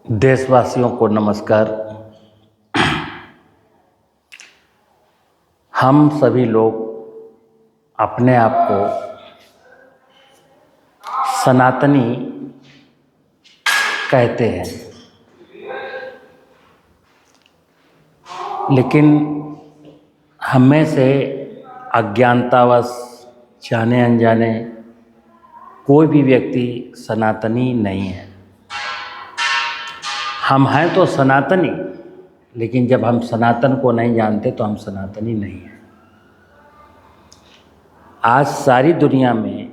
देशवासियों को नमस्कार। हम सभी लोग अपने आप को सनातनी कहते हैं, लेकिन हमें से अज्ञानतावश जाने अनजाने कोई भी व्यक्ति सनातनी नहीं है। हम हैं तो सनातनी, लेकिन जब हम सनातन को नहीं जानते तो हम सनातनी नहीं हैं। आज सारी दुनिया में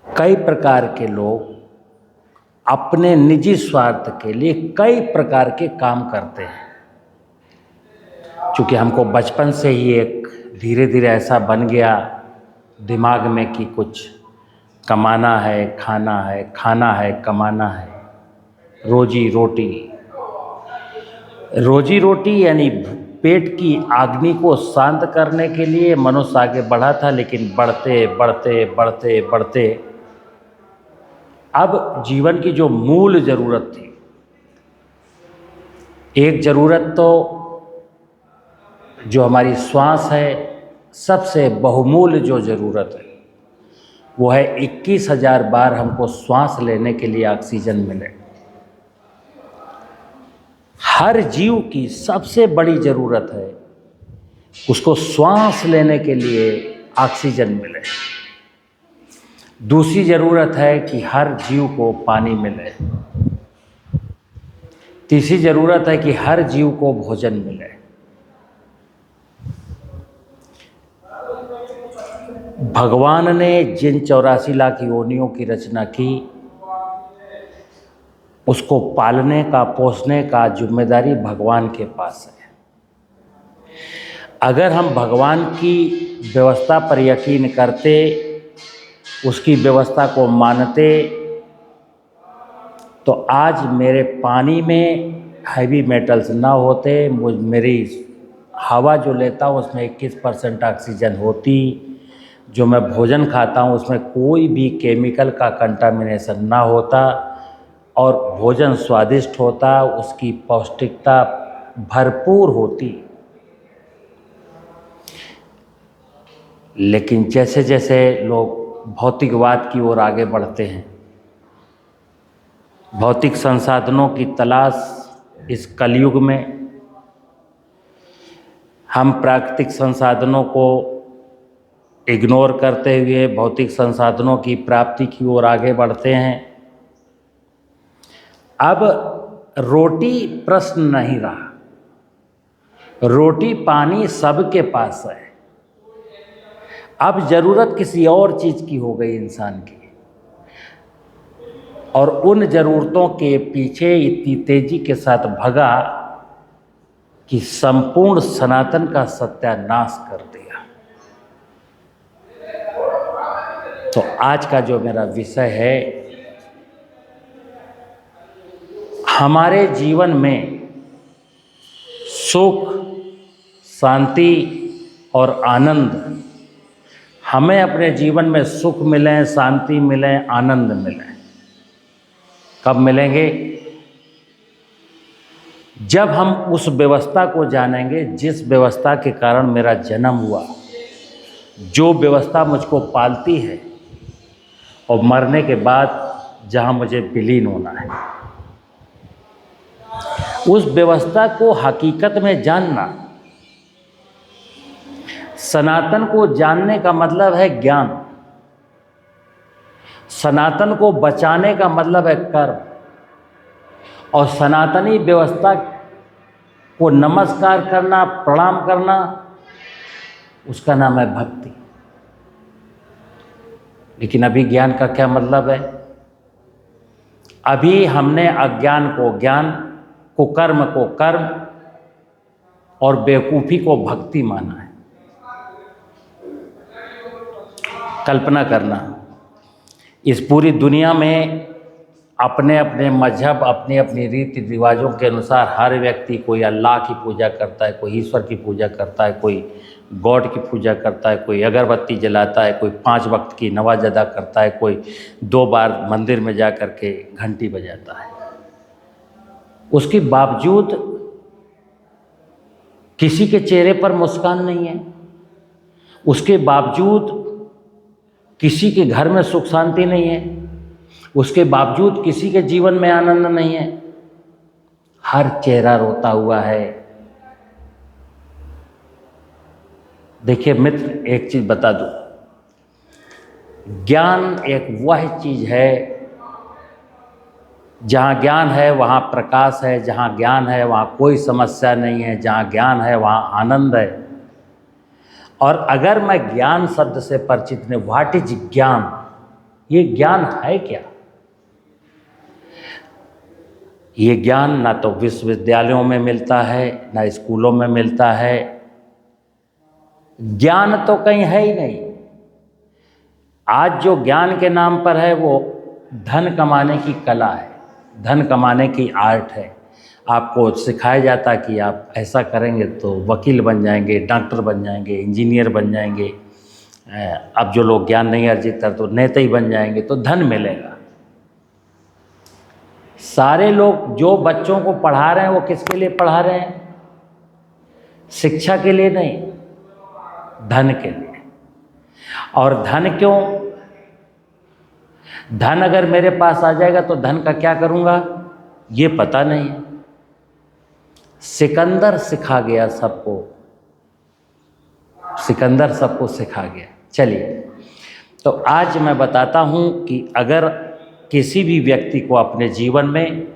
कई प्रकार के लोग अपने निजी स्वार्थ के लिए कई प्रकार के काम करते हैं। क्योंकि हमको बचपन से ही एक धीरे धीरे ऐसा बन गया दिमाग में कि कुछ कमाना है, खाना है, कमाना है, रोजी रोटी यानी पेट की अग्नि को शांत करने के लिए मनुष्य आगे बढ़ा था। लेकिन बढ़ते अब जीवन की जो मूल ज़रूरत थी, एक ज़रूरत तो जो हमारी श्वास है, सबसे बहुमूल्य जो ज़रूरत है वो है 21,000 बार हमको श्वास लेने के लिए ऑक्सीजन मिले। हर जीव की सबसे बड़ी ज़रूरत है उसको श्वास लेने के लिए ऑक्सीजन मिले। दूसरी ज़रूरत है कि हर जीव को पानी मिले। तीसरी ज़रूरत है कि हर जीव को भोजन मिले। भगवान ने जिन 84 लाख योनियों की रचना की, उसको पालने का, पोसने का जिम्मेदारी भगवान के पास है। अगर हम भगवान की व्यवस्था पर यकीन करते, उसकी व्यवस्था को मानते, तो आज मेरे पानी में हैवी मेटल्स ना होते, मेरी हवा जो लेता हूँ उसमें 21% ऑक्सीजन होती, जो मैं भोजन खाता हूँ उसमें कोई भी केमिकल का कंटामिनेशन ना होता और भोजन स्वादिष्ट होता, उसकी पौष्टिकता भरपूर होती। लेकिन जैसे जैसे लोग भौतिकवाद की ओर आगे बढ़ते हैं, भौतिक संसाधनों की तलाश इस कलयुग में, हम प्राकृतिक संसाधनों को इग्नोर करते हुए भौतिक संसाधनों की प्राप्ति की ओर आगे बढ़ते हैं। अब रोटी प्रश्न नहीं रहा, रोटी पानी सबके पास है। अब ज़रूरत किसी और चीज़ की हो गई इंसान की, और उन ज़रूरतों के पीछे इतनी तेज़ी के साथ भगा कि संपूर्ण सनातन का सत्यानाश कर दिया। तो आज का जो मेरा विषय है, हमारे जीवन में सुख, शांति और आनंद, हमें अपने जीवन में सुख मिले, शांति मिले, आनंद मिले, कब मिलेंगे? जब हम उस व्यवस्था को जानेंगे जिस व्यवस्था के कारण मेरा जन्म हुआ, जो व्यवस्था मुझको पालती है और मरने के बाद जहाँ मुझे विलीन होना है। उस व्यवस्था को हकीकत में जानना। सनातन को जानने का मतलब है ज्ञान। सनातन को बचाने का मतलब है कर्म। और सनातनी व्यवस्था को नमस्कार करना, प्रणाम करना, उसका नाम है भक्ति। लेकिन अभी ज्ञान का क्या मतलब है? अभी हमने अज्ञान को ज्ञान, कुकर्म को कर्म और बेवकूफ़ी को भक्ति माना है। कल्पना करना, इस पूरी दुनिया में अपने अपने मजहब, अपनी अपनी रीति रिवाजों के अनुसार हर व्यक्ति, कोई अल्लाह की पूजा करता है, कोई ईश्वर की पूजा करता है, कोई गॉड की पूजा करता है, कोई अगरबत्ती जलाता है, कोई 5 वक्त की नमाज अदा करता है, कोई 2 बार मंदिर में जा कर के घंटी बजाता है। उसके बावजूद किसी के चेहरे पर मुस्कान नहीं है, उसके बावजूद किसी के घर में सुख शांति नहीं है, उसके बावजूद किसी के जीवन में आनंद नहीं है। हर चेहरा रोता हुआ है। देखिए मित्र, एक चीज बता दूं, ज्ञान एक वह चीज है, जहाँ ज्ञान है वहाँ प्रकाश है, जहाँ ज्ञान है वहाँ कोई समस्या नहीं है, जहाँ ज्ञान है वहाँ आनंद है। और अगर मैं ज्ञान शब्द से परिचित नहीं, व्हाट इज ज्ञान, ये ज्ञान है क्या? ये ज्ञान ना तो विश्वविद्यालयों में मिलता है, ना स्कूलों में मिलता है। ज्ञान तो कहीं है ही नहीं। आज जो ज्ञान के नाम पर है वो धन कमाने की कला है, धन कमाने की आर्ट है। आपको सिखाया जाता कि आप ऐसा करेंगे तो वकील बन जाएंगे, डॉक्टर बन जाएंगे, इंजीनियर बन जाएंगे। अब जो लोग ज्ञान नहीं अर्जित कर तो नेता ही बन जाएंगे, तो धन मिलेगा। सारे लोग जो बच्चों को पढ़ा रहे हैं वो किसके लिए पढ़ा रहे हैं? शिक्षा के लिए नहीं, धन के लिए। और धन क्यों? धन अगर मेरे पास आ जाएगा तो धन का क्या करूंगा ये पता नहीं है। सिकंदर सिखा गया सबको, सिकंदर सबको सिखा गया। चलिए, तो आज मैं बताता हूं कि अगर किसी भी व्यक्ति को अपने जीवन में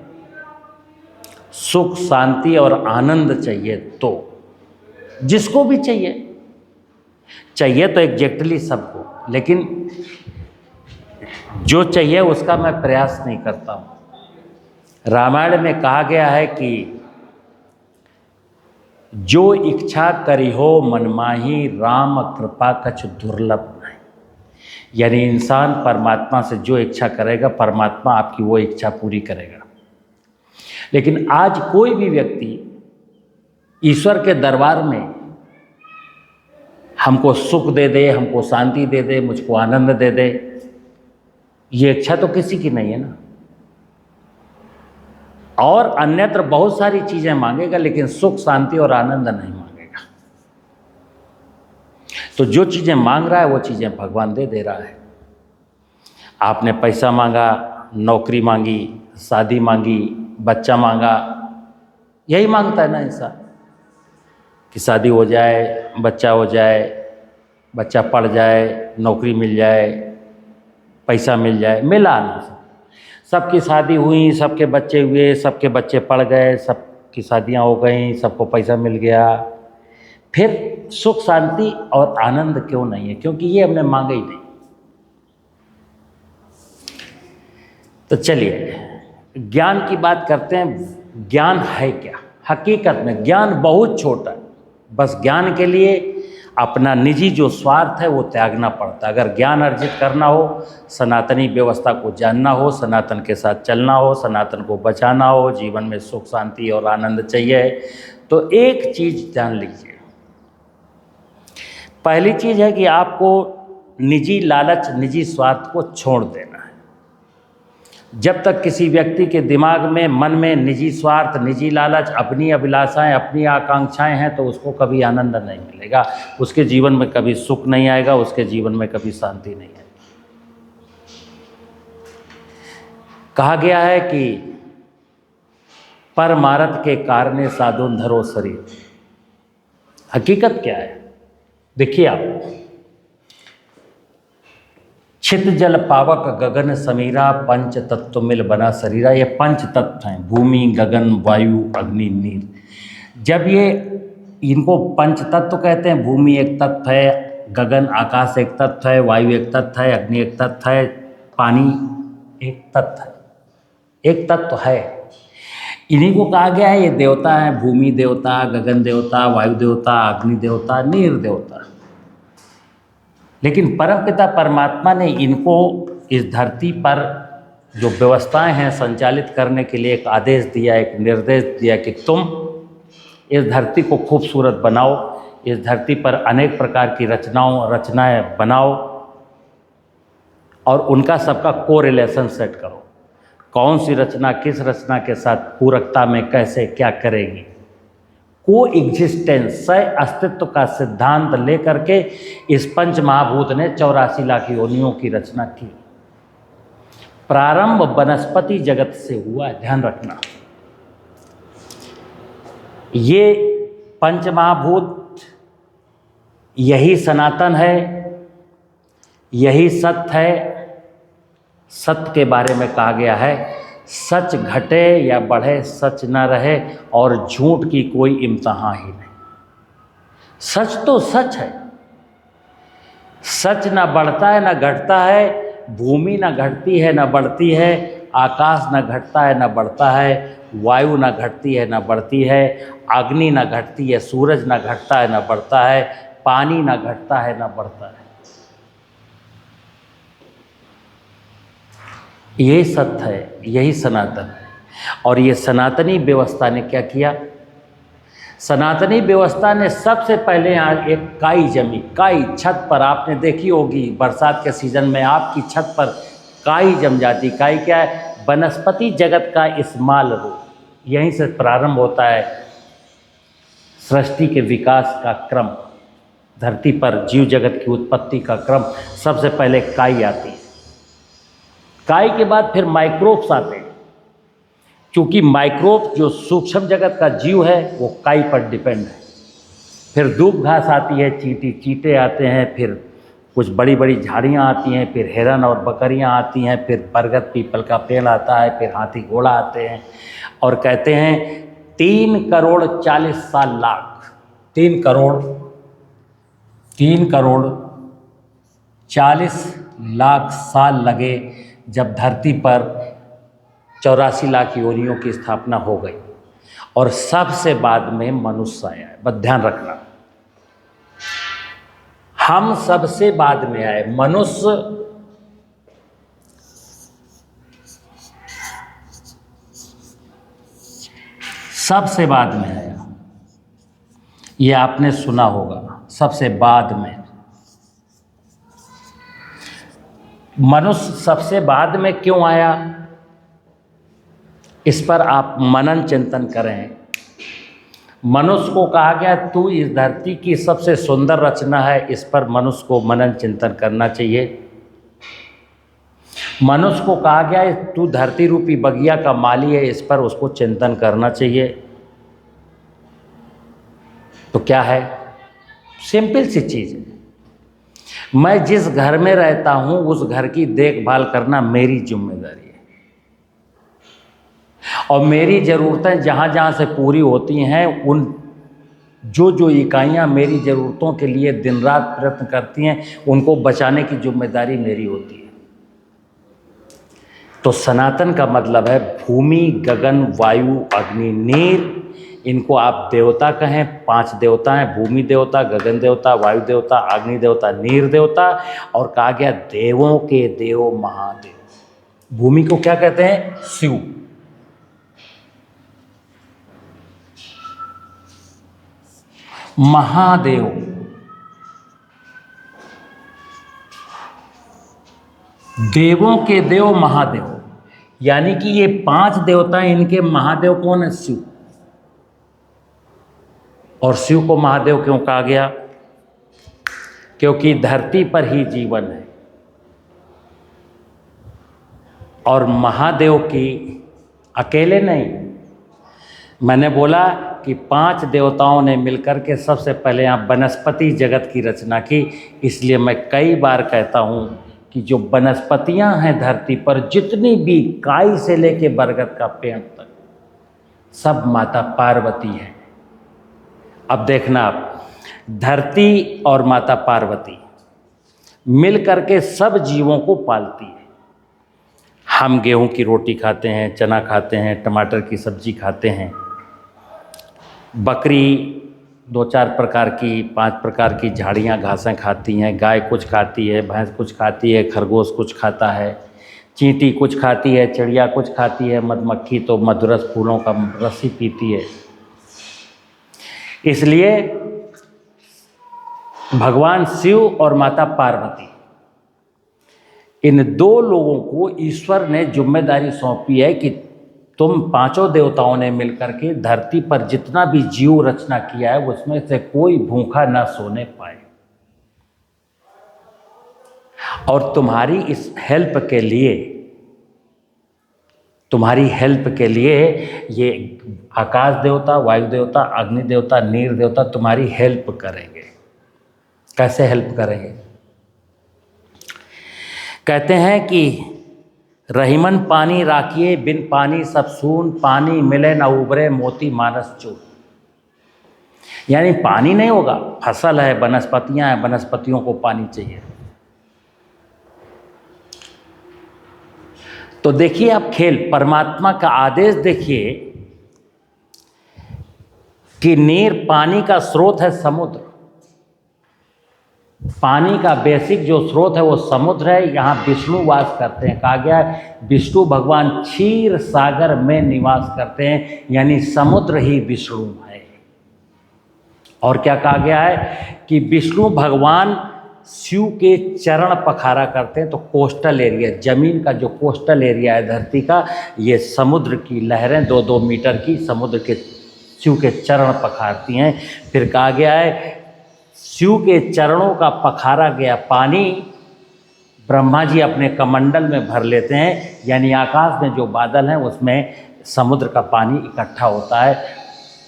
सुख शांति और आनंद चाहिए, तो जिसको भी चाहिए तो एग्जैक्टली सबको, लेकिन जो चाहिए उसका मैं प्रयास नहीं करता हूँ। रामायण में कहा गया है कि जो इच्छा करी हो मन माही, राम कृपा कछु दुर्लभ नहीं। यानी इंसान परमात्मा से जो इच्छा करेगा, परमात्मा आपकी वो इच्छा पूरी करेगा। लेकिन आज कोई भी व्यक्ति ईश्वर के दरबार में हमको सुख दे दे, हमको शांति दे दे, मुझको आनंद दे दे, ये इच्छा तो किसी की नहीं है ना। और अन्यत्र बहुत सारी चीजें मांगेगा, लेकिन सुख शांति और आनंद नहीं मांगेगा। तो जो चीजें मांग रहा है वो चीजें भगवान दे रहा है। आपने पैसा मांगा, नौकरी मांगी, शादी मांगी, बच्चा मांगा, यही मांगता है ना इंसान कि शादी हो जाए, बच्चा हो जाए, बच्चा पढ़ जाए, नौकरी मिल जाए, पैसा मिल जाए। मिला ना, सबकी शादी हुई, सबके बच्चे हुए, सबके बच्चे पढ़ गए, सबकी शादियां हो गई, सबको पैसा मिल गया, फिर सुख शांति और आनंद क्यों नहीं है? क्योंकि ये हमने मांगा ही नहीं। तो चलिए ज्ञान की बात करते हैं। ज्ञान है क्या? हकीकत में ज्ञान बहुत छोटा है। बस ज्ञान के लिए अपना निजी जो स्वार्थ है वो त्यागना पड़ता है। अगर ज्ञान अर्जित करना हो, सनातनी व्यवस्था को जानना हो, सनातन के साथ चलना हो, सनातन को बचाना हो, जीवन में सुख शांति और आनंद चाहिए, तो एक चीज़ जान लीजिए। पहली चीज़ है कि आपको निजी लालच, निजी स्वार्थ को छोड़ देना है। जब तक किसी व्यक्ति के दिमाग में, मन में निजी स्वार्थ, निजी लालच, अपनी अभिलाषाएं, अपनी आकांक्षाएं हैं, तो उसको कभी आनंद नहीं मिलेगा, उसके जीवन में कभी सुख नहीं आएगा, उसके जीवन में कभी शांति नहीं आएगी। कहा गया है कि परमारथ के कारणे साधुन धरो शरीर। हकीकत क्या है? देखिए आप, छित जल पावक गगन समीरा, पंच तत्व मिल बना शरीरा। ये पंच तत्व हैं, भूमि, गगन, वायु, अग्नि, नीर। जब ये इनको पंच तत्व कहते हैं, भूमि एक तत्व है, गगन आकाश एक तत्व है, वायु एक तत्व है, अग्नि एक तत्व है, पानी एक तत्व है, एक तत्व है। इन्हीं को कहा गया है ये देवता है, भूमि देवता, गगन देवता, वायु देवता, अग्नि देवता, नीर देवता। लेकिन परमपिता परमात्मा ने इनको इस धरती पर जो व्यवस्थाएं हैं संचालित करने के लिए एक आदेश दिया, एक निर्देश दिया कि तुम इस धरती को खूबसूरत बनाओ, इस धरती पर अनेक प्रकार की रचनाएं बनाओ और उनका सबका कोरिलेशन सेट करो। कौन सी रचना किस रचना के साथ पूरकता में कैसे क्या करेगी। को एग्जिस्टेंस अस्तित्व का सिद्धांत लेकर के इस पंच महाभूत ने 84 लाख योनियों की रचना की। प्रारंभ वनस्पति जगत से हुआ है, ध्यान रखना। ये पंच महाभूत, यही सनातन है, यही सत्य है। सत्य के बारे में कहा गया है, सच घटे या बढ़े सच न रहे और झूठ की कोई इम्तिहान ही नहीं। सच तो सच है, सच न बढ़ता है न घटता है, भूमि न घटती है न बढ़ती है, आकाश न घटता है न बढ़ता है, वायु न घटती है न बढ़ती है, अग्नि न घटती है, सूरज न घटता है न बढ़ता है, पानी न घटता है न बढ़ता है। यही सत्य है, यही सनातन है। और ये सनातनी व्यवस्था ने क्या किया? सनातनी व्यवस्था ने सबसे पहले यहाँ एक काई जमी, काई छत पर आपने देखी होगी, बरसात के सीजन में आपकी छत पर काई जम जाती। काई क्या है? वनस्पति जगत का इस्माल रूप। यहीं से प्रारंभ होता है सृष्टि के विकास का क्रम, धरती पर जीव जगत की उत्पत्ति का क्रम। सबसे पहले काई आती है, काई के बाद फिर माइक्रोब्स आते हैं, क्योंकि माइक्रोब जो सूक्ष्म जगत का जीव है वो काई पर डिपेंड है। फिर दूब घास आती है, चींटे आते हैं, फिर कुछ बड़ी बड़ी झाड़ियाँ आती हैं, फिर हिरन और बकरियाँ आती हैं, फिर बरगद पीपल का पेड़ आता है, फिर हाथी घोड़ा आते हैं। और कहते हैं 3 करोड़ 40 लाख 3 करोड़ 40 लाख साल लगे जब धरती पर 84 लाख योनियों की स्थापना हो गई। और सबसे बाद में मनुष्य आया है। बस ध्यान रखना, हम सबसे बाद में आए। मनुष्य सबसे बाद में आया, ये आपने सुना होगा, सबसे बाद में। मनुष्य सबसे बाद में क्यों आया, इस पर आप मनन चिंतन करें। मनुष्य को कहा गया तू इस धरती की सबसे सुंदर रचना है, इस पर मनुष्य को मनन चिंतन करना चाहिए। मनुष्य को कहा गया है तू धरती रूपी बगिया का माली है, इस पर उसको चिंतन करना चाहिए। तो क्या है? सिंपल सी चीज़ है, मैं जिस घर में रहता हूं उस घर की देखभाल करना मेरी जिम्मेदारी है। और मेरी ज़रूरतें जहाँ जहाँ से पूरी होती हैं, उन जो इकाइयाँ मेरी ज़रूरतों के लिए दिन रात प्रयत्न करती हैं, उनको बचाने की जिम्मेदारी मेरी होती है। तो सनातन का मतलब है भूमि, गगन, वायु, अग्नि, नीर। इनको आप देवता कहें, 5 देवता हैं, भूमि देवता, गगन देवता, वायु देवता, अग्नि देवता, नीर देवता। और कहा गया देवों के देव महादेव। भूमि को क्या कहते हैं? शिव। महादेव, देवों के देव महादेव, यानी कि ये 5 देवता हैं, इनके महादेव कौन है? शिव। और शिव को महादेव क्यों कहा गया? क्योंकि धरती पर ही जीवन है। और महादेव की अकेले नहीं, मैंने बोला कि 5 देवताओं ने मिलकर के सबसे पहले यहाँ वनस्पति जगत की रचना की। इसलिए मैं कई बार कहता हूँ कि जो वनस्पतियाँ हैं धरती पर, जितनी भी काई से लेके बरगद का पेड़ तक, सब माता पार्वती है। अब देखना आप, धरती और माता पार्वती मिल करके सब जीवों को पालती है। हम गेहूं की रोटी खाते हैं, चना खाते हैं, टमाटर की सब्जी खाते हैं। बकरी 2-4 प्रकार की, 5 प्रकार की झाड़ियाँ घासें खाती हैं। गाय कुछ खाती है, भैंस कुछ खाती है, खरगोश कुछ खाता है, चींटी कुछ खाती है, चिड़िया कुछ खाती है, मधुमक्खी तो मधुरस फूलों का रस ही पीती है। इसलिए भगवान शिव और माता पार्वती, इन दो लोगों को ईश्वर ने जिम्मेदारी सौंपी है कि तुम पांचों देवताओं ने मिलकर के धरती पर जितना भी जीव रचना किया है उसमें से कोई भूखा न सोने पाए। और तुम्हारी इस हेल्प के लिए ये आकाश देवता, वायु देवता, अग्नि देवता, नीर देवता तुम्हारी हेल्प करेंगे। कैसे हेल्प करेंगे? कहते हैं कि रहीमन पानी राखिए, बिन पानी सब सून, पानी मिले न उबरे मोती मानस चूर। यानी पानी नहीं होगा, फसल है, वनस्पतियां हैं, वनस्पतियों को पानी चाहिए। तो देखिए आप खेल, परमात्मा का आदेश देखिए कि नीर पानी का स्रोत है समुद्र। पानी का बेसिक जो स्रोत है वो समुद्र है। यहाँ विष्णु वास करते हैं। कहा गया है विष्णु भगवान क्षीर सागर में निवास करते हैं, यानी समुद्र ही विष्णु है। और क्या कहा गया है कि विष्णु भगवान शिव के चरण पखारा करते हैं। तो कोस्टल एरिया, जमीन का जो कोस्टल एरिया है धरती का, ये समुद्र की लहरें 2-2 मीटर की समुद्र के शिव के चरण पखारती हैं। फिर कहा गया है शिव के चरणों का पखारा गया पानी ब्रह्मा जी अपने कमंडल में भर लेते हैं, यानी आकाश में जो बादल हैं उसमें समुद्र का पानी इकट्ठा होता है।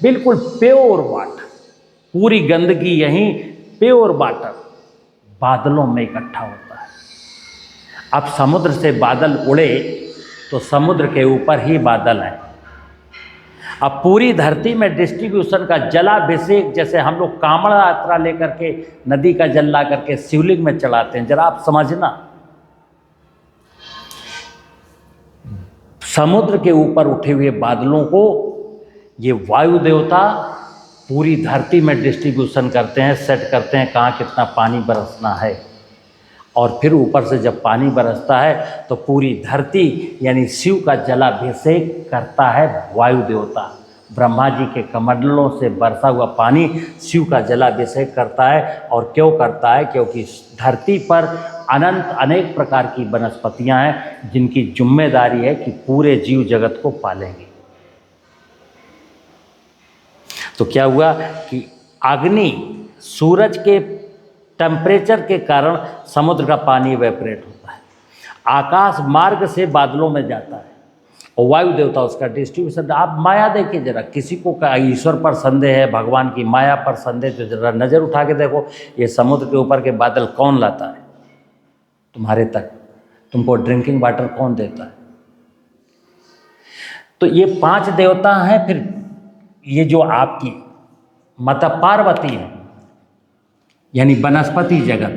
बिल्कुल प्योर वाटर, पूरी गंदगी यहीं प्योर वाटर बादलों में इकट्ठा होता है। अब समुद्र से बादल उड़े तो समुद्र के ऊपर ही बादल हैं। अब पूरी धरती में डिस्ट्रीब्यूशन का जलाभिषेक, जैसे हम लोग कांवड़ यात्रा लेकर के नदी का जल ला करके शिवलिंग में चढ़ाते हैं, जरा आप समझना, समुद्र के ऊपर उठे हुए बादलों को ये वायु देवता पूरी धरती में डिस्ट्रीब्यूशन करते हैं, सेट करते हैं कहाँ कितना पानी बरसना है। और फिर ऊपर से जब पानी बरसता है तो पूरी धरती यानी शिव का जलाभिषेक करता है वायु देवता। ब्रह्मा जी के कमंडलों से बरसा हुआ पानी शिव का जलाभिषेक करता है। और क्यों करता है? क्योंकि धरती पर अनंत अनेक प्रकार की वनस्पतियां हैं जिनकी जिम्मेदारी है कि पूरे जीव जगत को पालेंगी। तो क्या हुआ कि अग्नि, सूरज के टेम्परेचर के कारण समुद्र का पानी इवेपोरेट होता है, आकाश मार्ग से बादलों में जाता है और वायु देवता उसका डिस्ट्रीब्यूशन। आप माया देखिए जरा, किसी को ईश्वर पर संदेह है, भगवान की माया पर संदेह, तो जरा नज़र उठा के देखो ये समुद्र के ऊपर के बादल कौन लाता है तुम्हारे तक? तुमको ड्रिंकिंग वाटर कौन देता है? तो ये 5 देवता हैं। फिर ये जो आपकी माता पार्वती है, यानी वनस्पति जगत,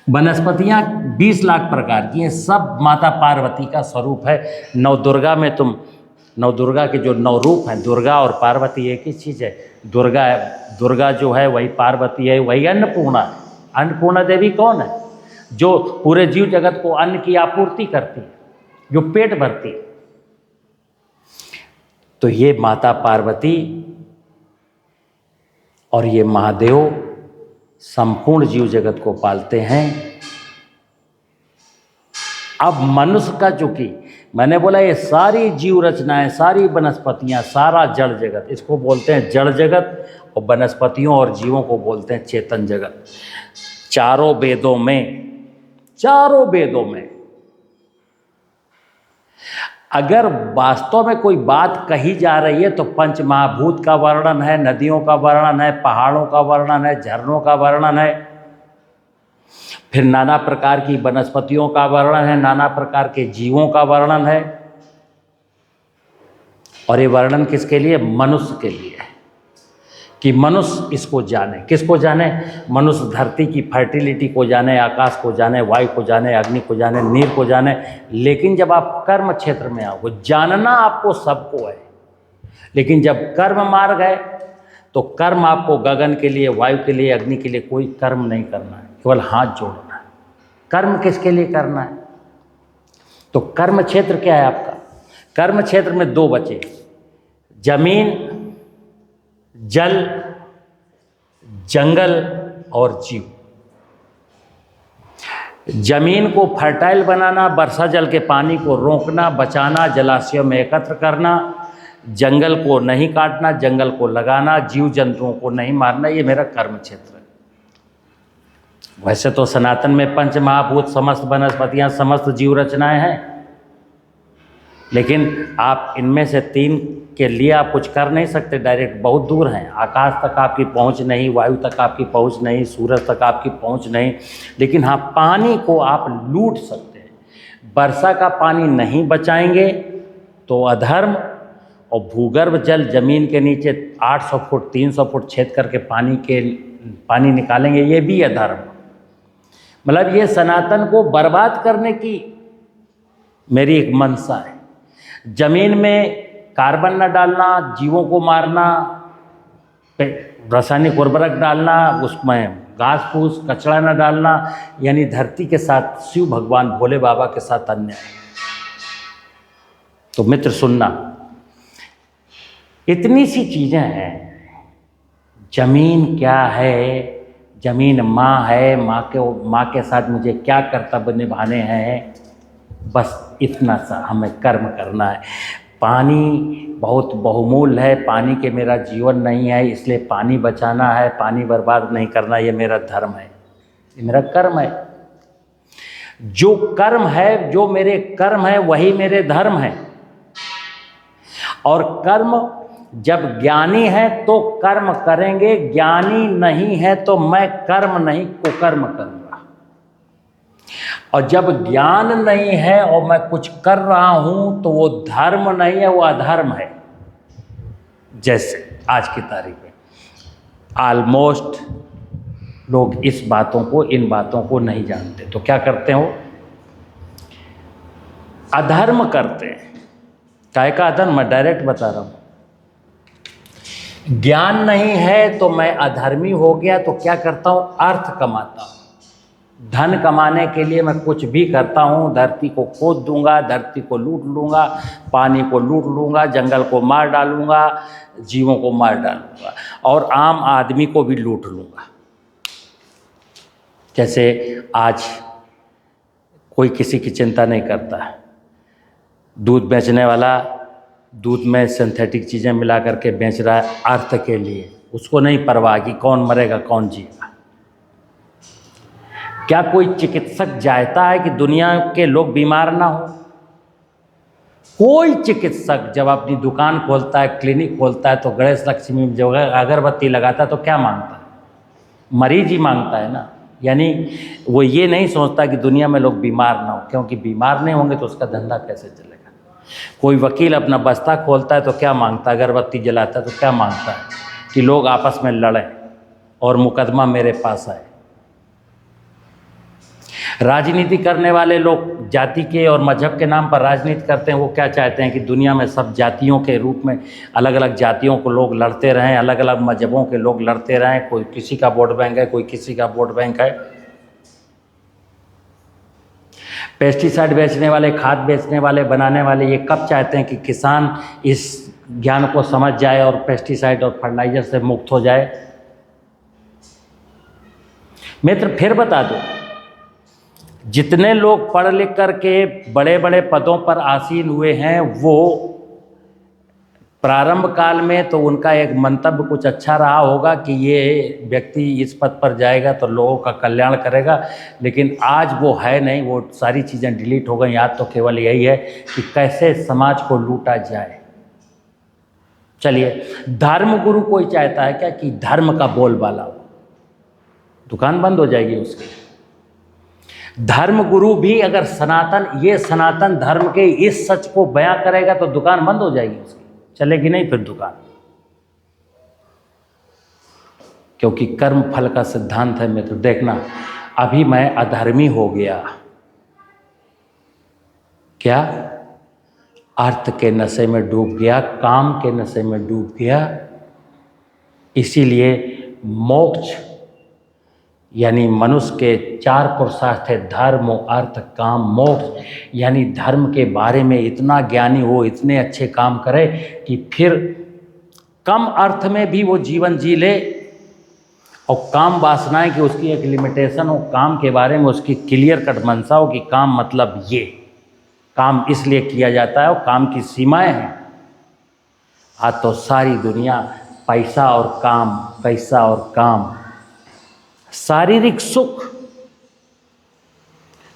वनस्पतियाँ 20 लाख प्रकार की हैं, सब माता पार्वती का स्वरूप है। नवदुर्गा में नवदुर्गा के जो 9 रूप हैं, दुर्गा और पार्वती एक ही चीज़ है। दुर्गा जो है वही पार्वती है, वही अन्नपूर्णा है। अन्नपूर्णा देवी कौन है? जो पूरे जीव जगत को अन्न की आपूर्ति करती है, जो पेट भरती है। तो ये माता पार्वती और ये महादेव संपूर्ण जीव जगत को पालते हैं। अब मनुष्य का, जो कि मैंने बोला ये सारी जीव रचनाएं, सारी वनस्पतियां, सारा जड़ जगत, इसको बोलते हैं जड़ जगत, और वनस्पतियों और जीवों को बोलते हैं चेतन जगत। चारों वेदों में अगर वास्तव में कोई बात कही जा रही है तो पंच महाभूत का वर्णन है, नदियों का वर्णन है, पहाड़ों का वर्णन है, झरनों का वर्णन है, फिर नाना प्रकार की वनस्पतियों का वर्णन है, नाना प्रकार के जीवों का वर्णन है। और ये वर्णन किसके लिए? मनुष्य के लिए है, कि मनुष्य इसको जाने। किसको जाने? मनुष्य धरती की फर्टिलिटी को जाने, आकाश को जाने, वायु को जाने, अग्नि को जाने, नीर को जाने। लेकिन जब आप कर्म क्षेत्र में आओ, जानना आपको सबको है, लेकिन जब कर्म मार्ग है तो कर्म आपको गगन के लिए, वायु के लिए, अग्नि के लिए कोई कर्म नहीं करना है, केवल हाथ जोड़ना है। कर्म किसके लिए करना है? तो कर्म क्षेत्र क्या है आपका? कर्म क्षेत्र में 2 बचे, जमीन जल, जंगल और जीव। जमीन को फर्टाइल बनाना, वर्षा जल के पानी को रोकना, बचाना, जलाशयों में एकत्र करना, जंगल को नहीं काटना, जंगल को लगाना, जीव जंतुओं को नहीं मारना, ये मेरा कर्म क्षेत्र है। वैसे तो सनातन में पंच महाभूत, समस्त वनस्पतियाँ, समस्त जीव रचनाएं हैं, लेकिन आप इनमें से 3 के लिए आप कुछ कर नहीं सकते डायरेक्ट, बहुत दूर हैं। आकाश तक आपकी पहुंच नहीं, वायु तक आपकी पहुंच नहीं, सूरज तक आपकी पहुंच नहीं, लेकिन हाँ, पानी को आप लूट सकते हैं। वर्षा का पानी नहीं बचाएंगे तो अधर्म, और भूगर्भ जल जमीन के नीचे 800 फुट 300 फुट छेद करके पानी निकालेंगे, ये भी अधर्म। मतलब ये सनातन को बर्बाद करने की मेरी एक मंशा है। जमीन में कार्बन न डालना, जीवों को मारना, रासायनिक उर्वरक डालना, उसमें घास फूस कचरा न डालना, यानी धरती के साथ शिव भगवान भोले बाबा के साथ अन्याय। तो मित्र सुनना, इतनी सी चीज़ें हैं। जमीन क्या है? जमीन माँ है। माँ के साथ मुझे क्या कर्तव्य निभाने हैं, बस इतना सा हमें कर्म करना है। पानी बहुत बहुमूल्य है, पानी के मेरा जीवन नहीं है, इसलिए पानी बचाना है, पानी बर्बाद नहीं करना, ये मेरा धर्म है, ये मेरा कर्म है। जो कर्म है, जो मेरे कर्म है, वही मेरे धर्म है। और कर्म जब ज्ञानी है तो कर्म करेंगे, ज्ञानी नहीं है तो मैं कर्म नहीं कुकर्म करूंगा। और जब ज्ञान नहीं है और मैं कुछ कर रहा हूं तो वो धर्म नहीं है, वो अधर्म है। जैसे आज की तारीख में ऑलमोस्ट लोग इन बातों को नहीं जानते, तो क्या करते हो? अधर्म करते हैं। काय का अधर्म? मैं डायरेक्ट बता रहा हूं। ज्ञान नहीं है तो मैं अधर्मी हो गया, तो क्या करता हूं? अर्थ कमाता हूं। धन कमाने के लिए मैं कुछ भी करता हूँ। धरती को खोद दूंगा, धरती को लूट लूँगा, पानी को लूट लूँगा, जंगल को मार डालूँगा, जीवों को मार डालूँगा, और आम आदमी को भी लूट लूँगा। जैसे आज कोई किसी की चिंता नहीं करता। दूध बेचने वाला दूध में सिंथेटिक चीज़ें मिला करके बेच रहा है अर्थ के लिए, उसको नहीं परवाह कि कौन मरेगा कौन जिएगा। क्या कोई चिकित्सक चाहता है कि दुनिया के लोग बीमार ना हो? कोई चिकित्सक जब अपनी दुकान खोलता है, क्लिनिक खोलता है, तो गणेश लक्ष्मी में जब अगरबत्ती लगाता है तो क्या मांगता है? मरीज ही मांगता है ना। यानी वो ये नहीं सोचता कि दुनिया में लोग बीमार ना हो, क्योंकि बीमार नहीं होंगे तो उसका धंधा कैसे चलेगा। कोई वकील अपना बस्ता खोलता है तो क्या मांगता है? अगरबत्ती जलाता है तो क्या मांगता है? कि लोग आपस में लड़ें और मुकदमा मेरे पास आए। राजनीति करने वाले लोग जाति के और मजहब के नाम पर राजनीति करते हैं। वो क्या चाहते हैं कि दुनिया में सब जातियों के रूप में अलग अलग जातियों को लोग लड़ते रहें, अलग अलग मजहबों के लोग लड़ते रहें। कोई किसी का वोट बैंक है, कोई किसी का वोट बैंक है। पेस्टिसाइड बेचने वाले, खाद बेचने वाले, बनाने वाले, ये कब चाहते हैं कि किसान इस ज्ञान को समझ जाए और पेस्टिसाइड और फर्टिलाइजर से मुक्त हो जाए? मित्र फिर बता दो, जितने लोग पढ़ लिख करके बड़े बड़े पदों पर आसीन हुए हैं, वो प्रारंभ काल में तो उनका एक मंतव्य कुछ अच्छा रहा होगा कि ये व्यक्ति इस पद पर जाएगा तो लोगों का कल्याण करेगा, लेकिन आज वो है नहीं। वो सारी चीज़ें डिलीट हो गई। आज तो केवल यही है कि कैसे समाज को लूटा जाए। चलिए, धर्म गुरु कोई चाहता है क्या कि धर्म का बोलबाला हो? दुकान बंद हो जाएगी उसकी। धर्म गुरु भी अगर सनातन धर्म के इस सच को बयां करेगा तो दुकान बंद हो जाएगी उसकी, चलेगी नहीं फिर दुकान। क्योंकि कर्म फल का सिद्धांत है मित्र। देखना, अभी मैं अधर्मी हो गया, क्या? अर्थ के नशे में डूब गया, काम के नशे में डूब गया। इसीलिए मोक्ष यानी मनुष्य के 4 पुरुषार्थ है, धर्म, अर्थ, काम, मोक्ष। यानी धर्म के बारे में इतना ज्ञानी हो, इतने अच्छे काम करे कि फिर कम अर्थ में भी वो जीवन जी ले, और काम वासनाएं की उसकी एक लिमिटेशन हो, काम के बारे में उसकी क्लियर कट मनसा हो कि काम मतलब ये, काम इसलिए किया जाता है और काम की सीमाएं हैं। आज तो सारी दुनिया पैसा और काम, पैसा और काम, शारीरिक सुख,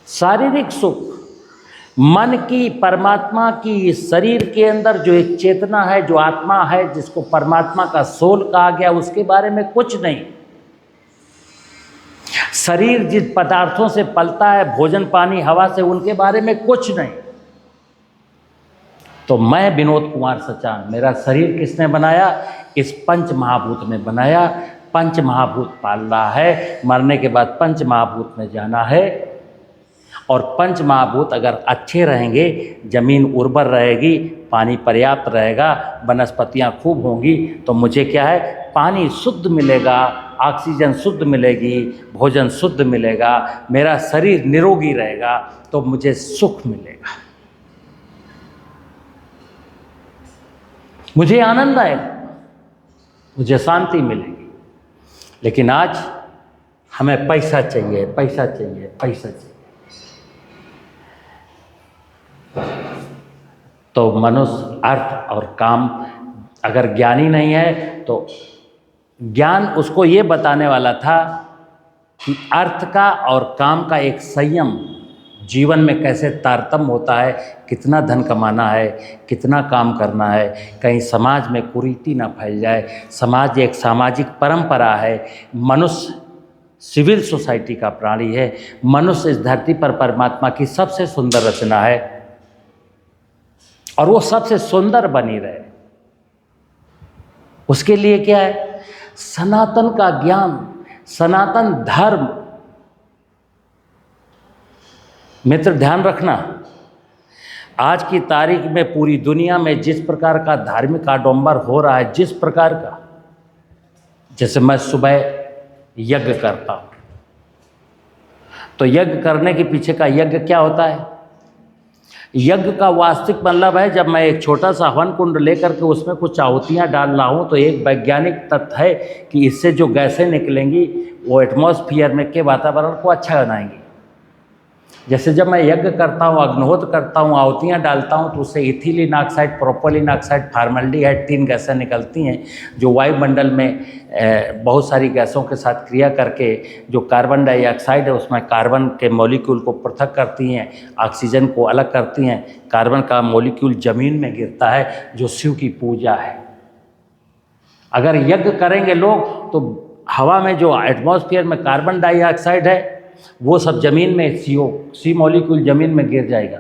शारीरिक सुख, मन की, परमात्मा की, शरीर के अंदर जो एक चेतना है, जो आत्मा है, जिसको परमात्मा का सोल कहा गया, उसके बारे में कुछ नहीं। शरीर जिस पदार्थों से पलता है, भोजन पानी हवा से, उनके बारे में कुछ नहीं। तो मैं विनोद कुमार सचान, मेरा शरीर किसने बनाया? इस पंच महाभूत ने बनाया। पंच महाभूत पाल रहा है, मरने के बाद पंच महाभूत में जाना है। और पंच महाभूत अगर अच्छे रहेंगे, जमीन उर्वर रहेगी, पानी पर्याप्त रहेगा, वनस्पतियाँ खूब होंगी, तो मुझे क्या है, पानी शुद्ध मिलेगा, ऑक्सीजन शुद्ध मिलेगी, भोजन शुद्ध मिलेगा, मेरा शरीर निरोगी रहेगा, तो मुझे सुख मिलेगा, मुझे आनंद आएगा, मुझे शांति मिलेगी। लेकिन आज हमें पैसा चाहिए, पैसा चाहिए, पैसा चाहिए। तो मनुष्य अर्थ और काम, अगर ज्ञानी नहीं है तो ज्ञान उसको ये बताने वाला था कि अर्थ का और काम का एक संयम जीवन में कैसे तारतम्य होता है, कितना धन कमाना है, कितना काम करना है, कहीं समाज में कुरीति ना फैल जाए। समाज एक सामाजिक परंपरा है, मनुष्य सिविल सोसाइटी का प्राणी है, मनुष्य इस धरती पर परमात्मा की सबसे सुंदर रचना है और वो सबसे सुंदर बनी रहे। उसके लिए क्या है? सनातन का ज्ञान, सनातन धर्म। मित्र ध्यान रखना, आज की तारीख में पूरी दुनिया में जिस प्रकार का धार्मिक आडंबर हो रहा है, जिस प्रकार का, जैसे मैं सुबह यज्ञ करता हूँ, तो यज्ञ करने के पीछे का यज्ञ क्या होता है? यज्ञ का वास्तविक मतलब है, जब मैं एक छोटा सा हवन कुंड लेकर के उसमें कुछ आहुतियाँ डाल रहा हूँ, तो एक वैज्ञानिक तथ्य है कि इससे जो गैसें निकलेंगी वो एटमॉस्फेयर में के वातावरण को अच्छा बनाएंगी। जैसे जब मैं यज्ञ करता हूँ, अग्निहोत्र करता हूँ, आहुतियाँ डालता हूँ, तो उससे ethylene oxide, propylene oxide, formaldehyde, 3 गैसें निकलती हैं जो वायुमंडल में बहुत सारी गैसों के साथ क्रिया करके जो कार्बन डाइऑक्साइड है उसमें कार्बन के मॉलिक्यूल को पृथक करती हैं, ऑक्सीजन को अलग करती हैं। कार्बन का मॉलिक्यूल जमीन में गिरता है, जो शिव की पूजा है। अगर यज्ञ करेंगे लोग तो हवा में जो एटमॉस्फेयर में कार्बन डाइऑक्साइड है वो सब जमीन में सी मॉलिक्यूल जमीन में गिर जाएगा।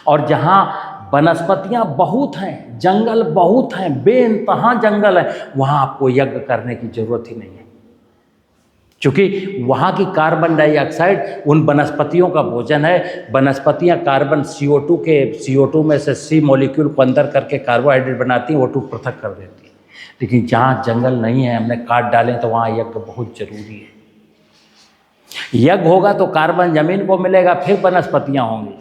और जहाँ वनस्पतियाँ बहुत हैं, जंगल बहुत हैं, बेइंतहा जंगल है, वहाँ आपको यज्ञ करने की ज़रूरत ही नहीं है, क्योंकि वहाँ की कार्बन डाइऑक्साइड उन वनस्पतियों का भोजन है। वनस्पतियाँ कार्बन CO2 में से सी मॉलिक्यूल को अंदर करके कार्बोहाइड्रेट बनाती हैं, O2 पृथक कर देती है। लेकिन जहाँ जंगल नहीं है, हमने काट डाले, तो वहाँ यज्ञ बहुत जरूरी है। यज्ञ होगा तो कार्बन जमीन को मिलेगा, फिर वनस्पतियाँ होंगी।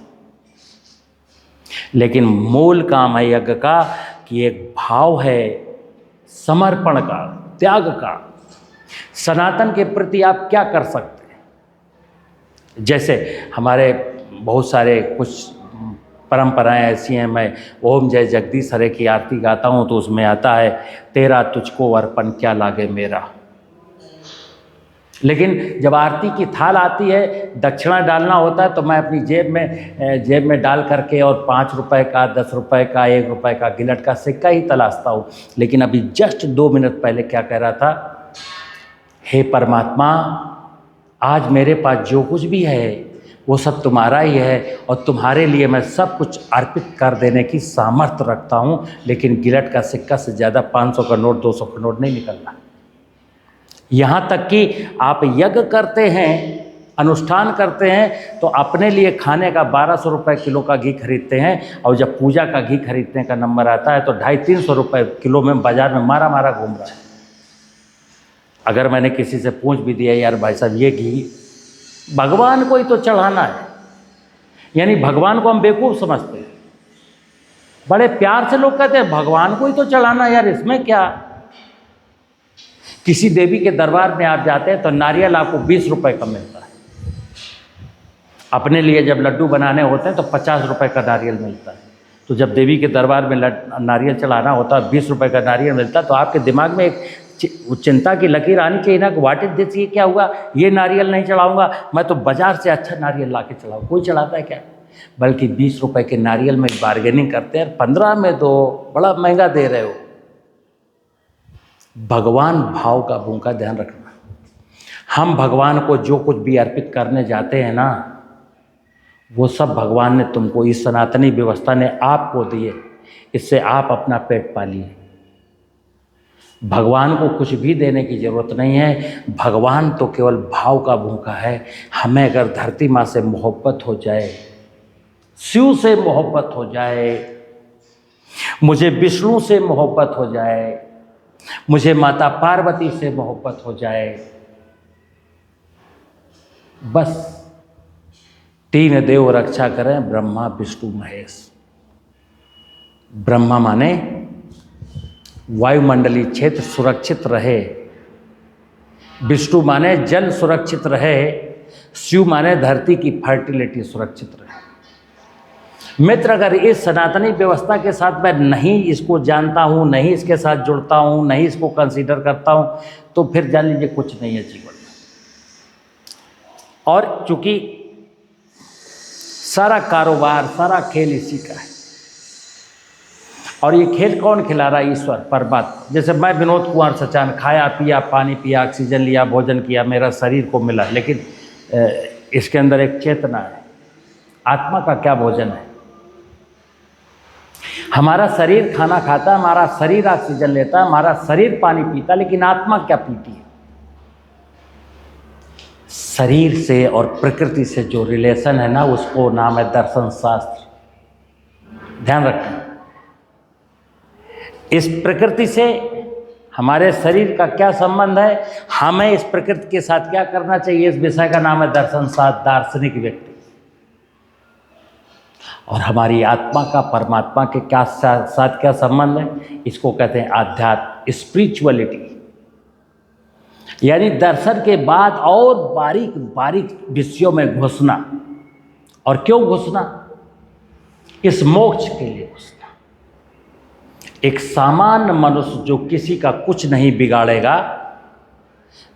लेकिन मूल काम है यज्ञ का कि एक भाव है समर्पण का, त्याग का। सनातन के प्रति आप क्या कर सकते हैं? जैसे हमारे बहुत सारे कुछ परंपराएं ऐसी हैं, मैं ओम जय जगदीश हरे की आरती गाता हूँ तो उसमें आता है, तेरा तुझको अर्पण क्या लागे मेरा। लेकिन जब आरती की थाल आती है, दक्षिणा डालना होता है, तो मैं अपनी जेब में डाल करके और 5 रुपए का, 10 रुपए का, 1 रुपए का गिलट का सिक्का ही तलाशता हूँ। लेकिन अभी जस्ट 2 मिनट पहले क्या कह रहा था? हे परमात्मा, आज मेरे पास जो कुछ भी है वो सब तुम्हारा ही है और तुम्हारे लिए मैं सब कुछ अर्पित कर देने की सामर्थ्य रखता हूँ। लेकिन गिलट का सिक्का से ज़्यादा 500 का नोट, 200 का नोट नहीं निकलना। यहाँ तक कि आप यज्ञ करते हैं, अनुष्ठान करते हैं, तो अपने लिए खाने का 1200 रुपये किलो का घी खरीदते हैं, और जब पूजा का घी खरीदने का नंबर आता है तो 250-300 रुपये किलो में बाजार में मारा घूम रहा है। अगर मैंने किसी से पूछ भी दिया, यार भाई साहब ये घी भगवान को ही तो चढ़ाना है, यानी भगवान को हम बेवकूफ़ समझते हैं। बड़े प्यार से लोग कहते हैं भगवान को ही तो चढ़ाना, यार इसमें क्या। किसी देवी के दरबार में आप जाते हैं तो नारियल आपको 20 रुपए का मिलता है। अपने लिए जब लड्डू बनाने होते हैं तो 50 रुपए का नारियल मिलता है। तो जब देवी के दरबार में नारियल चढ़ाना होता है, 20 रुपए का नारियल मिलता है, तो आपके दिमाग में एक चिंता की लकीर आनी चाहिए ना कि व्हाट इज दिस, ये क्या हुआ, ये नारियल नहीं चढ़ाऊंगा, मैं तो बाजार से अच्छा नारियल ला के चढ़ाऊँ। कोई चढ़ाता है क्या? बल्कि 20 रुपए के नारियल में बार्गेनिंग करते हैं, 15 में दो, बड़ा महंगा दे रहे हो। भगवान भाव का भूखा ध्यान रखना। हम भगवान को जो कुछ भी अर्पित करने जाते हैं ना, वो सब भगवान ने तुमको, इस सनातनी व्यवस्था ने आपको दिए, इससे आप अपना पेट पालिए। भगवान को कुछ भी देने की जरूरत नहीं है। भगवान तो केवल भाव का भूखा है। हमें अगर धरती माँ से मोहब्बत हो जाए, शिव से मोहब्बत हो जाए, मुझे विष्णु से मोहब्बत हो जाए, मुझे माता पार्वती से मोहब्बत हो जाए, बस 3 देव रक्षा करें, ब्रह्मा विष्णु महेश। ब्रह्मा माने वायुमंडलीय क्षेत्र सुरक्षित रहे, विष्णु माने जल सुरक्षित रहे, शिव माने धरती की फर्टिलिटी सुरक्षित रहे। मित्र, अगर इस सनातनी व्यवस्था के साथ मैं नहीं इसको जानता हूँ, नहीं इसके साथ जुड़ता हूँ, नहीं इसको कंसीडर करता हूँ, तो फिर जान लीजिए कुछ नहीं है जीवन में। और चूंकि सारा कारोबार, सारा खेल इसी का है, और ये खेल कौन खिला रहा है? ईश्वर, परमात्मा। जैसे मैं विनोद कुमार सचान, खाया पिया, पानी पिया, ऑक्सीजन लिया, भोजन किया, मेरा शरीर को मिला, लेकिन इसके अंदर एक चेतना है। आत्मा का क्या भोजन है? हमारा शरीर खाना खाता है, हमारा शरीर ऑक्सीजन लेता है, हमारा शरीर पानी पीता, लेकिन आत्मा क्या पीती है? शरीर से और प्रकृति से जो रिलेशन है ना, उसको नाम है दर्शन शास्त्र। ध्यान रखना, इस प्रकृति से हमारे शरीर का क्या संबंध है, हमें इस प्रकृति के साथ क्या करना चाहिए, इस विषय का नाम है दर्शन शास्त्र, दार्शनिक व्यक्ति। और हमारी आत्मा का परमात्मा के क्या साथ क्या संबंध है, इसको कहते हैं आध्यात्म, स्पिरिचुअलिटी। यानी दर्शन के बाद और बारीक बारीक विषयों में घुसना। और क्यों घुसना? इस मोक्ष के लिए घुसना। एक सामान्य मनुष्य जो किसी का कुछ नहीं बिगाड़ेगा,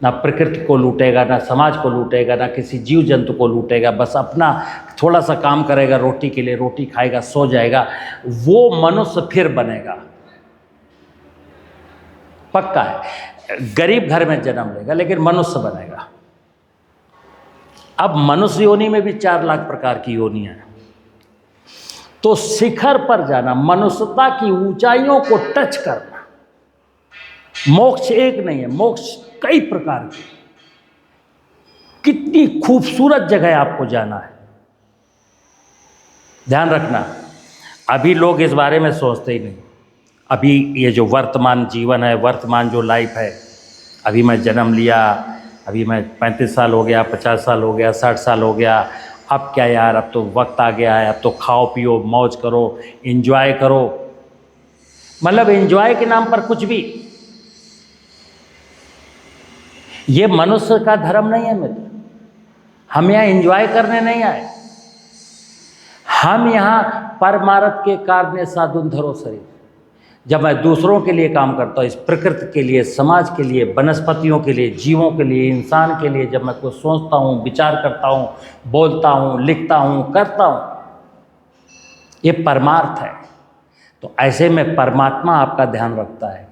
ना प्रकृति को लूटेगा, ना समाज को लूटेगा, ना किसी जीव जंतु को लूटेगा, बस अपना थोड़ा सा काम करेगा, रोटी के लिए रोटी खाएगा, सो जाएगा, वो मनुष्य फिर बनेगा। पक्का है। गरीब घर में जन्म लेगा लेकिन मनुष्य बनेगा। अब मनुष्य योनि में भी 4 लाख प्रकार की योनियां हैं। तो शिखर पर जाना, मनुष्यता की ऊंचाइयों को टच करना, मोक्ष एक नहीं है, मोक्ष कई प्रकार के। कितनी खूबसूरत जगह आपको जाना है। ध्यान रखना, अभी लोग इस बारे में सोचते ही नहीं। अभी ये जो वर्तमान जीवन है, वर्तमान जो लाइफ है, अभी मैं जन्म लिया, अभी मैं 35 साल हो गया, 50 साल हो गया, 60 साल हो गया, अब क्या यार, अब तो वक्त आ गया है, अब तो खाओ पियो, मौज करो, एंजॉय करो। मतलब एंजॉय के नाम पर कुछ भी। ये मनुष्य का धर्म नहीं है मित्र। हम यहाँ एंजॉय करने नहीं आए, हम यहाँ परमार्थ के कार्य साधुन धरो शरीर। जब मैं दूसरों के लिए काम करता हूँ, इस प्रकृति के लिए, समाज के लिए, वनस्पतियों के लिए, जीवों के लिए, इंसान के लिए, जब मैं कुछ सोचता हूँ, विचार करता हूँ, बोलता हूँ, लिखता हूँ, करता हूँ, ये परमार्थ है। तो ऐसे में परमात्मा आपका ध्यान रखता है।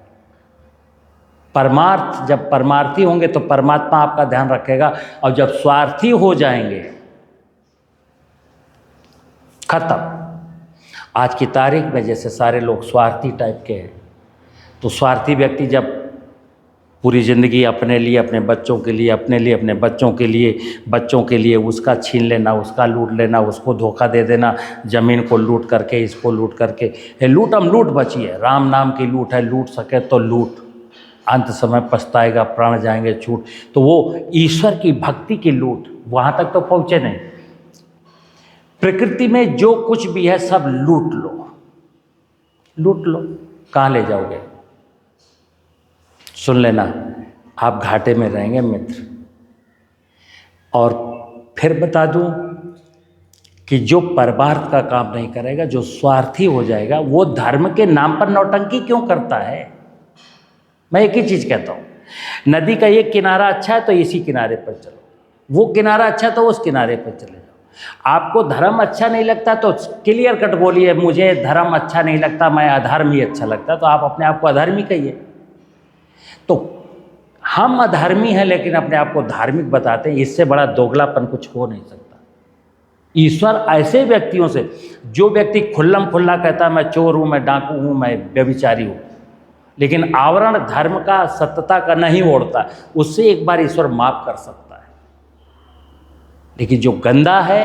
परमार्थ, जब परमार्थी होंगे तो परमात्मा आपका ध्यान रखेगा, और जब स्वार्थी हो जाएंगे, खत्म। आज की तारीख में जैसे सारे लोग स्वार्थी टाइप के हैं, तो स्वार्थी व्यक्ति जब पूरी ज़िंदगी अपने लिए, अपने बच्चों के लिए, अपने लिए, अपने बच्चों के लिए उसका छीन लेना, उसका लूट लेना, उसको धोखा दे देना, ज़मीन को लूट करके, इसको लूट करके, ये लूटम लूट बची है। राम नाम की लूट है, लूट सके तो लूट, अंत समय पछताएगा, प्राण जाएंगे छूट। तो वो ईश्वर की भक्ति की लूट, वहाँ तक तो पहुँचे नहीं। प्रकृति में जो कुछ भी है सब लूट लो, लूट लो, कहाँ ले जाओगे? सुन लेना, आप घाटे में रहेंगे मित्र। और फिर बता दूं कि जो परमार्थ का काम नहीं करेगा, जो स्वार्थी हो जाएगा, वो धर्म के नाम पर नौटंकी क्यों करता है। मैं एक ही चीज़ कहता हूँ, नदी का एक किनारा अच्छा है तो इसी किनारे पर चलो, वो किनारा अच्छा है तो उस किनारे पर चले जाओ। आपको धर्म अच्छा नहीं लगता तो क्लियर कट बोलिए, मुझे धर्म अच्छा नहीं लगता, मैं अधर्म ही अच्छा लगता, तो आप अपने आप को अधर्मी कहिए। तो हम अधर्मी हैं लेकिन अपने आप को धार्मिक बताते हैं, इससे बड़ा दोगलापन कुछ हो नहीं सकता। ईश्वर ऐसे व्यक्तियों से, जो व्यक्ति खुल्लम खुल्ला कहता है मैं चोर हूँ, मैं डाकू हूँ, मैं व्यभिचारी हूँ, लेकिन आवरण धर्म का, सत्यता का नहीं ओढ़ता, उससे एक बार ईश्वर माफ कर सकता है। लेकिन जो गंदा है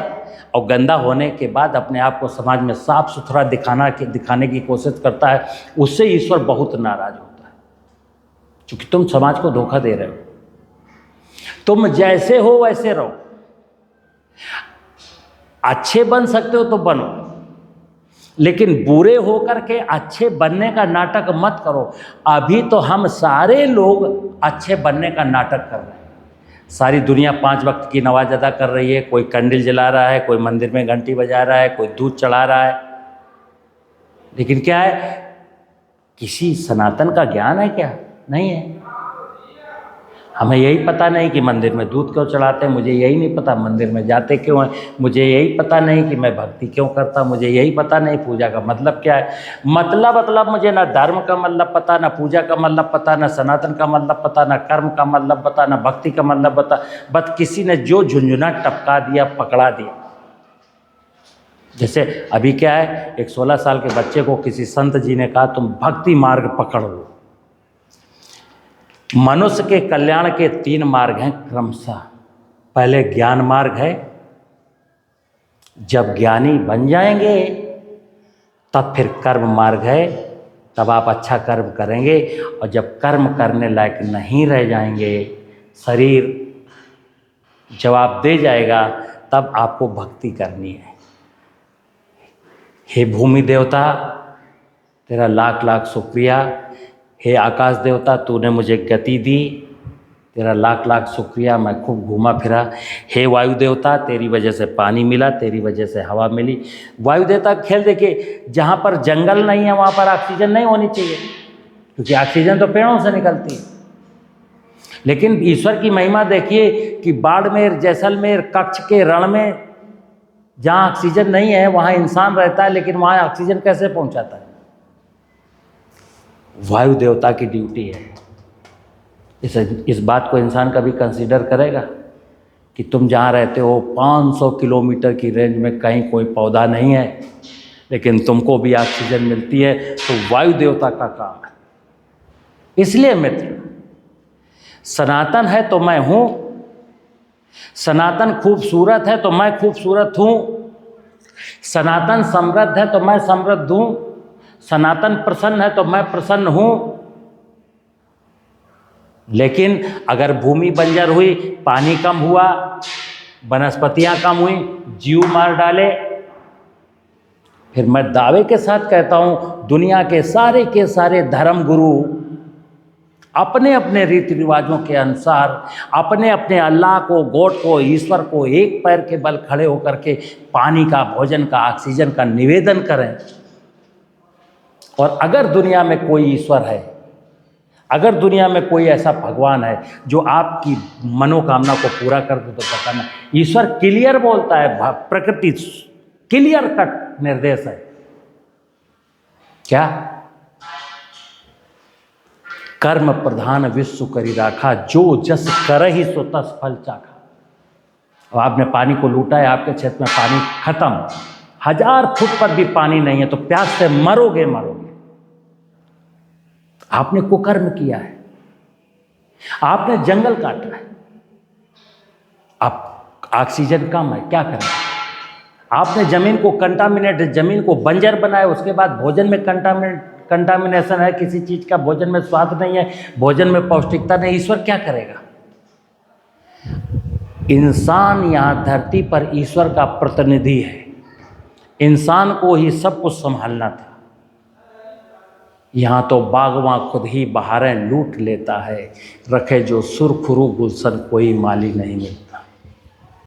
और गंदा होने के बाद अपने आप को समाज में साफ सुथरा दिखाने की कोशिश करता है, उससे ईश्वर बहुत नाराज होता है, क्योंकि तुम समाज को धोखा दे रहे हो। तुम जैसे हो वैसे रहो, अच्छे बन सकते हो तो बनो, लेकिन बुरे होकर के अच्छे बनने का नाटक मत करो। अभी तो हम सारे लोग अच्छे बनने का नाटक कर रहे हैं। सारी दुनिया 5 वक्त की नमाज अदा कर रही है, कोई कैंडल जला रहा है, कोई मंदिर में घंटी बजा रहा है, कोई दूध चढ़ा रहा है, लेकिन क्या है, किसी सनातन का ज्ञान है क्या? नहीं है। हमें यही पता नहीं कि मंदिर में दूध क्यों चढ़ाते हैं, मुझे यही नहीं पता मंदिर में जाते क्यों हैं, मुझे यही पता नहीं कि मैं भक्ति क्यों करता, मुझे यही पता नहीं पूजा का मतलब क्या है। मतलब मुझे ना धर्म का मतलब पता, ना पूजा का मतलब पता, ना सनातन का मतलब पता, ना कर्म का मतलब पता, ना भक्ति का मतलब पता। बस किसी ने जो झुंझुना टपका दिया, पकड़ा दिया। जैसे अभी क्या है, एक 16 साल के बच्चे को किसी संत जी ने कहा तुम भक्ति मार्ग पकड़ लो। मनुष्य के कल्याण के 3 मार्ग हैं क्रमशः। पहले ज्ञान मार्ग है, जब ज्ञानी बन जाएंगे तब फिर कर्म मार्ग है, तब आप अच्छा कर्म करेंगे, और जब कर्म करने लायक नहीं रह जाएंगे, शरीर जवाब दे जाएगा, तब आपको भक्ति करनी है। हे भूमि देवता तेरा लाख लाख शुक्रिया, हे आकाश देवता तूने मुझे गति दी, तेरा लाख लाख शुक्रिया, मैं खूब घूमा फिरा। हे वायु देवता तेरी वजह से पानी मिला, तेरी वजह से हवा मिली। वायु देवता का खेल देखिए, जहाँ पर जंगल नहीं है वहाँ पर ऑक्सीजन नहीं होनी चाहिए, क्योंकि ऑक्सीजन तो पेड़ों से निकलती है। लेकिन ईश्वर की महिमा देखिए कि बाड़मेर, जैसलमेर, कच्छ के रण में जहाँ ऑक्सीजन नहीं है वहाँ इंसान रहता है, लेकिन वहाँ ऑक्सीजन कैसे पहुँचाता है? वायु देवता की ड्यूटी है। इस बात को इंसान कभी कंसीडर करेगा कि तुम जहाँ रहते हो 500 किलोमीटर की रेंज में कहीं कोई पौधा नहीं है, लेकिन तुमको भी ऑक्सीजन मिलती है, तो वायु देवता का काम है। इसलिए मित्र, सनातन है तो मैं हूँ, सनातन खूबसूरत है तो मैं खूबसूरत हूँ, सनातन समृद्ध है तो मैं समृद्ध हूँ, सनातन प्रसन्न है तो मैं प्रसन्न हूँ। लेकिन अगर भूमि बंजर हुई, पानी कम हुआ, वनस्पतियाँ कम हुई, जीव मार डाले, फिर मैं दावे के साथ कहता हूँ दुनिया के सारे धर्म गुरु अपने अपने रीति रिवाजों के अनुसार अपने अपने अल्लाह को, गॉड को, ईश्वर को एक पैर के बल खड़े होकर के पानी का, भोजन का, ऑक्सीजन का निवेदन करें। और अगर दुनिया में कोई ईश्वर है, अगर दुनिया में कोई ऐसा भगवान है जो आपकी मनोकामना को पूरा कर दे, तो बताना। ईश्वर क्लियर बोलता है, प्रकृति क्लियर कट निर्देश है। क्या? कर्म प्रधान विश्व करी राखा, जो जस करहि सो तस फल चाखा। अब आपने पानी को लूटा है, आपके क्षेत्र में पानी खत्म, 1000 फुट पर भी पानी नहीं है, तो प्यास से मरोगे। आपने कुकर्म किया है, आपने जंगल काटा है, अब ऑक्सीजन कम है, क्या करें? आपने जमीन को जमीन को बंजर बनाया, उसके बाद भोजन में कंटामिनेशन है, किसी चीज का भोजन में स्वाद नहीं है, भोजन में पौष्टिकता नहीं, ईश्वर क्या करेगा? इंसान यहाँ धरती पर ईश्वर का प्रतिनिधि है, इंसान को ही सब कुछ संभालना था। यहाँ तो बागवां खुद ही बहारें लूट लेता है, रखे जो सुरखुरू गुलशन कोई माली नहीं मिलता।